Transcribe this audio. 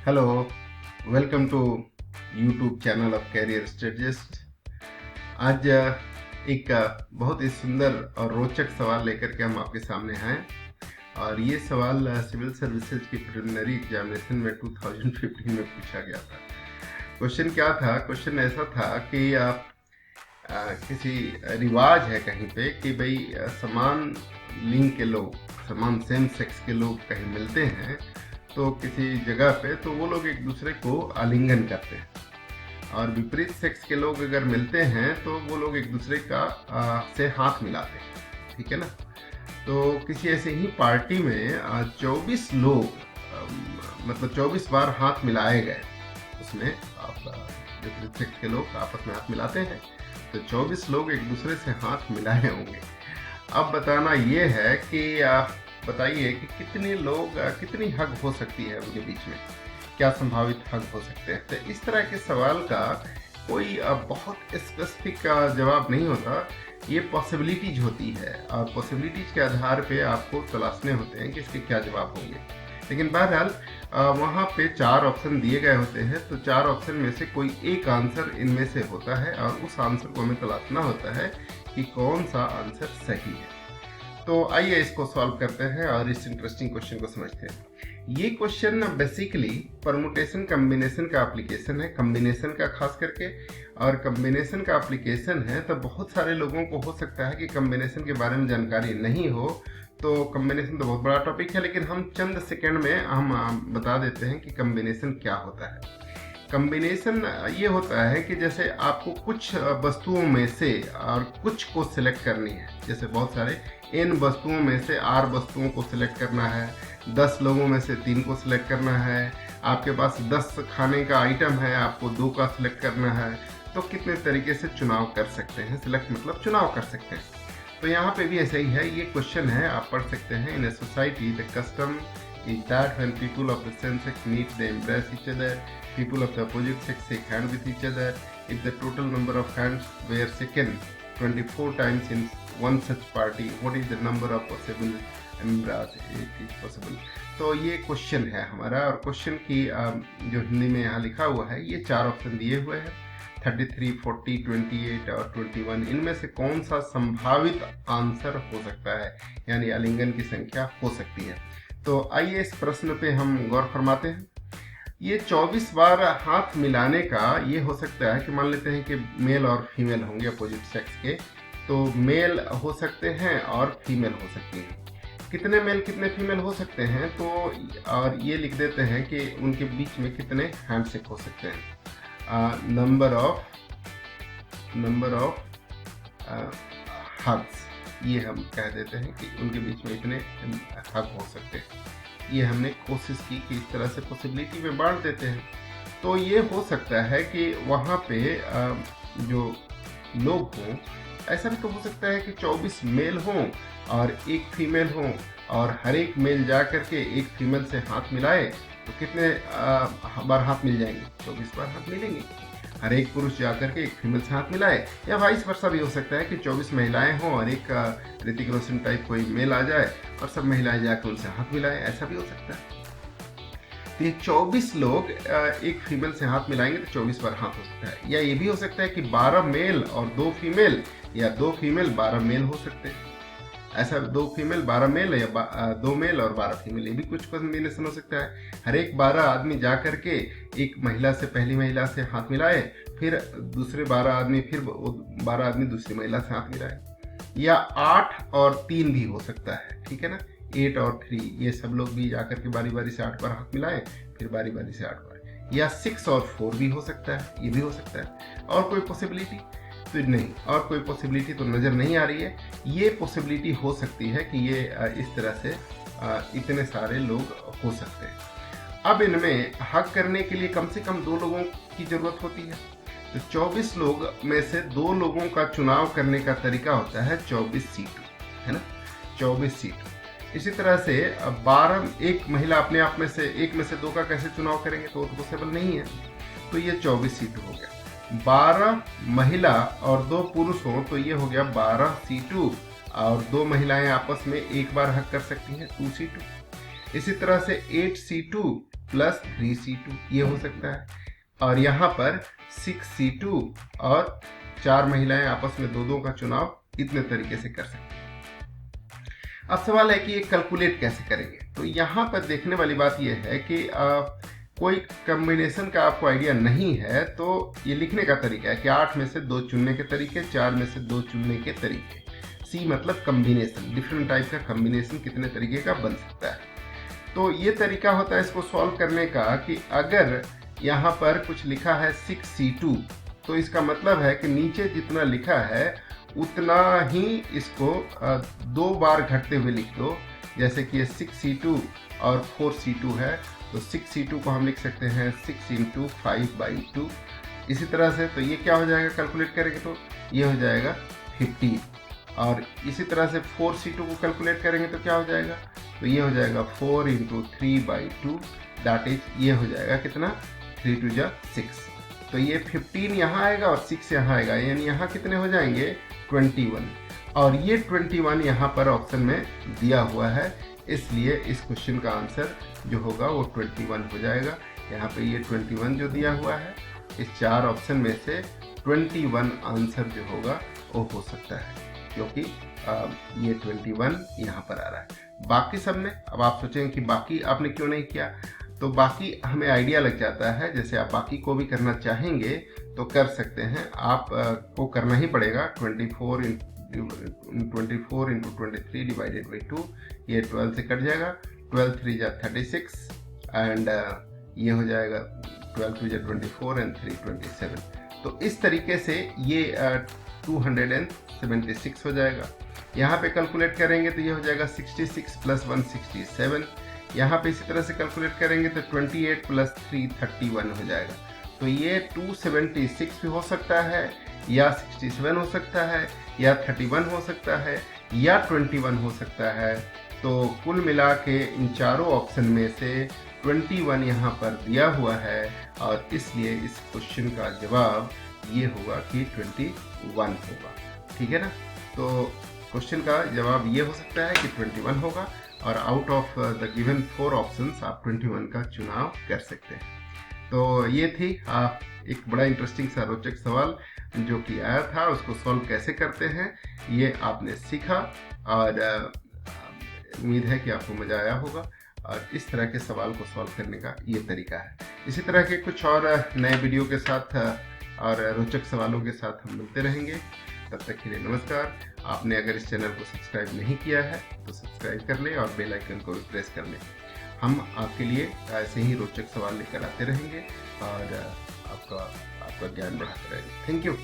Hello, welcome to YouTube channel of career strategist. आज एक बहुत ही सुंदर और रोचक सवाल लेकर के हम आपके सामने हैं। और ये सवाल सिविल सर्विसेज की प्रिलिमिनरी एग्जामिनेशन में 2015 में पूछा गया था। क्वेश्चन क्या था? क्वेश्चन ऐसा था कि किसी रिवाज है कहीं पे कि भाई समान लिंग के लोग, समान सेम सेक्स के लोग कहीं मिलते हैं तो किसी जगह पे, तो वो लोग एक दूसरे को आलिंगन करते हैं, और विपरीत सेक्स के लोग अगर मिलते हैं तो वो लोग एक दूसरे का से हाथ मिलाते हैं। ठीक है ना? तो किसी ऐसे ही पार्टी में 24 लोग, मतलब 24 बार हाथ मिलाए गए। उसमें आप विपरीत सेक्स के लोग आपस में हाथ मिलाते हैं, तो 24 लोग एक दूसरे से हाथ मिलाए होंगे। अब बताना ये है कि बताइए कि कितने लोग, कितनी हग हो सकती है उनके बीच में, क्या संभावित हग हो सकते हैं। तो इस तरह के सवाल का कोई बहुत स्पेसिफिक जवाब नहीं होता, ये पॉसिबिलिटीज होती है, और पॉसिबिलिटीज के आधार पे आपको तलाशने होते हैं कि इसके क्या जवाब होंगे। लेकिन बहरहाल वहाँ पे 4 ऑप्शन दिए गए होते हैं, तो 4 ऑप्शन में से कोई एक आंसर इनमें से होता है, और उस आंसर को हमें तलाशना होता है कि कौन सा आंसर सही है। तो आइए इसको सॉल्व करते हैं और इस इंटरेस्टिंग क्वेश्चन को समझते हैं। ये क्वेश्चन बेसिकली परमुटेशन कम्बिनेशन का एप्लीकेशन है, कम्बिनेशन का खास करके। और कम्बिनेशन का एप्लीकेशन है तो बहुत सारे लोगों को हो सकता है कि कम्बिनेशन के बारे में जानकारी नहीं हो। तो कम्बिनेशन तो बहुत बड़ा टॉपिक है, लेकिन हम चंद सेकंड में हम बता देते हैं कि कम्बिनेशन क्या होता है। कम्बिनेशन ये होता है कि जैसे आपको कुछ वस्तुओं में से और कुछ को सिलेक्ट करनी है। जैसे बहुत सारे n वस्तुओं में से r वस्तुओं को सिलेक्ट करना है, 10 लोगों में से 3 को सिलेक्ट करना है, आपके पास 10 खाने का आइटम है, आपको 2 का सिलेक्ट करना है। तो कितने तरीके से चुनाव कर सकते हैं, सिलेक्ट मतलब चुनाव कर सकते हैं। तो यहाँ पे भी ऐसा ही है। ये क्वेश्चन है, आप पढ़ सकते हैं। In a society the custom is that when people of the same sex meet, they embrace each other. People of the opposite sex shake hands with each other. If the total number of hands were shaken 24 times in one such party, what is the number of possible embrace it is possible? तो ये question है हमारा, और question की जो हिंदी में यहाँ लिखा हुआ है, ये 4 ऑप्शन दिए हुए हैं, 33, 40, 28 और 21। इनमें से कौन सा संभावित आंसर हो सकता है, यानी आलिंगन की संख्या हो सकती है। तो आइए इस प्रश्न पे हम गौर फरमाते हैं। ये 24 बार हाथ मिलाने का ये हो सकता है कि मान लेते हैं कि मेल और फीमेल होंगे अपोजिट सेक्स के, तो मेल हो सकते हैं और फीमेल हो सकती हैं। कितने मेल कितने फीमेल हो सकते हैं, तो और ये लिख देते हैं कि उनके बीच में कितने हैंडशेक हो सकते हैं। नंबर ऑफ हग्स, ये हम कह देते हैं कि उनके बीच में इतने हग हो सकते हैं। ये हमने कोशिश की कि इस तरह से पॉसिबिलिटी में बांट देते हैं। तो ये हो सकता है कि वहाँ पे जो लोग हों, ऐसा भी तो हो सकता है कि 24 मेल हों और एक फीमेल हों, और हर एक मेल जा करके एक फीमेल से हाथ मिलाए, तो कितने बार हाथ मिल जाएंगे? 24 बार हाथ मिलेंगे। हर एक पुरुष जाकर के एक फीमेल से हाथ मिलाए, या वाइस वर्सा भी हो सकता है कि 24 महिलाएं हों और एक ऋतिक रोशन टाइप कोई मेल आ जाए और सब महिलाएं जाकर उनसे हाथ मिलाएं, ऐसा भी हो सकता है। तो ये 24 लोग एक फीमेल से हाथ मिलाएंगे तो 24 बार हाथ हो सकता है। या ये भी हो सकता है कि 12 मेल और 2 फीमेल, या 2 फीमेल 12 मेल हो सकते हैं। ऐसा 2 फीमेल 12 मेल, या 2 मेल और 12 फीमेल, ये भी कुछ कॉम्बिनेशन हो सकता है। हर एक 12 आदमी जा करके एक महिला से, पहली महिला से हाथ मिलाए, फिर दूसरे 12 आदमी, फिर 12 आदमी दूसरी महिला से हाथ मिलाए। या 8 और 3 भी हो सकता है, ठीक है ना, 8 और 3, ये सब लोग भी जाकर के बारी बारी से 8 बार हाथ मिलाए, फिर बारी बारी से 8 बार। या 6 और 4 भी हो सकता है, ये भी हो सकता है। और कोई पॉसिबिलिटी तो नहीं, और कोई पॉसिबिलिटी तो नज़र नहीं आ रही है। ये पॉसिबिलिटी हो सकती है कि ये इस तरह से इतने सारे लोग हो सकते हैं। अब इनमें हक करने के लिए कम से कम 2 लोगों की ज़रूरत होती है। तो 24 लोग में से 2 लोगों का चुनाव करने का तरीका होता है 24 सीट, है ना, 24 सीट। इसी तरह से 12, एक महिला अपने आप में से, एक में से 2 का कैसे चुनाव करेंगे, तो पॉसिबल नहीं है। तो ये 24 सीट हो गया। 12 महिला और 2 पुरुष हो तो ये हो गया 12 C2, और 2 महिलाएं आपस में एक बार हक कर सकती हैं, 2 C2। इसी तरह से 8 C2 प्लस 3C2 ये हो सकता है। और यहाँ पर 6C2 और 4 महिलाएं आपस में दो का चुनाव इतने तरीके से कर सकते हैं। अब सवाल है कि ये कैलकुलेट कैसे करेंगे। तो यहाँ पर देखने वाली बात यह है कि कोई कॉम्बिनेशन का आपको आइडिया नहीं है तो ये लिखने का तरीका है कि 8 में से 2 चुनने के तरीके, 4 में से 2 चुनने के तरीके। सी मतलब कॉम्बिनेशन, डिफरेंट टाइप का कॉम्बिनेशन कितने तरीके का बन सकता है। तो ये तरीका होता है इसको सॉल्व करने का कि अगर यहाँ पर कुछ लिखा है 6C2 तो इसका मतलब है कि नीचे जितना लिखा है उतना ही इसको 2 बार घटते हुए लिख दो। जैसे कि ये 6C2 और 4C2 है तो 6C2 को हम लिख सकते हैं 6 × 5/2। इसी तरह से तो ये क्या हो जाएगा, कैलकुलेट करेंगे तो ये हो जाएगा 15। और इसी तरह से 4C2 को कैलकुलेट करेंगे तो क्या हो जाएगा, तो ये हो जाएगा 4 × 3/2, दैट इज ये हो जाएगा कितना 3 × 2 = 6। तो ये 15 यहाँ आएगा और 6 यहाँ आएगा, यानी यहाँ कितने हो जाएंगे 21। और ये 21 यहाँ पर ऑप्शन में दिया हुआ है, इसलिए इस क्वेश्चन का आंसर जो होगा वो 21 हो जाएगा। यहाँ पे ये 21 जो दिया हुआ है, इस 4 ऑप्शन में से 21 आंसर जो होगा वो हो सकता है, क्योंकि ये 21 यहाँ पर आ रहा है। बाकी सब में अब आप सोचेंगे कि बाकी आपने क्यों नहीं किया, तो बाकी हमें आइडिया लग जाता है। जैसे आप बाकी को भी करना चाहेंगे तो कर सकते हैं, आप को करना ही पड़ेगा। 24 × 23 डिवाइडेड बाई 2, ये 12 से कट जाएगा, 12 3 = 36 एंड ये हो जाएगा 12 2 = 24 एंड 3 27। तो इस तरीके से ये 276 हो जाएगा। यहाँ पे कैलकुलेट करेंगे तो ये हो जाएगा 66 + 1 67। यहाँ पे इसी तरह से कैलकुलेट करेंगे तो 28 + 3 31 हो जाएगा। तो ये 276 भी हो सकता है, या 67 हो सकता है, या 31 हो सकता है, या 21 हो सकता है। तो कुल मिला के इन चारों ऑप्शन में से 21 यहाँ पर दिया हुआ है, और इसलिए इस क्वेश्चन का जवाब ये होगा कि 21 होगा। ठीक है ना। तो क्वेश्चन का जवाब ये हो सकता है कि 21 होगा, और out of the given 4 options आप 21 का चुनाव कर सकते हैं। तो ये थी एक बड़ा इंटरेस्टिंग सा रोचक सवाल जो कि आया था, उसको सॉल्व कैसे करते हैं ये आपने सीखा, और उम्मीद है कि आपको मज़ा आया होगा। और इस तरह के सवाल को सॉल्व करने का ये तरीका है। इसी तरह के कुछ और नए वीडियो के साथ और रोचक सवालों के साथ हम मिलते रहेंगे। तब तक के लिए नमस्कार। आपने अगर इस चैनल को सब्सक्राइब नहीं किया है तो सब्सक्राइब कर लें और बेल आइकन को भी प्रेस कर लें। हम आपके लिए ऐसे ही रोचक सवाल लेकर आते रहेंगे और आपका ज्ञान बढ़ाते रहेंगे। Thank you.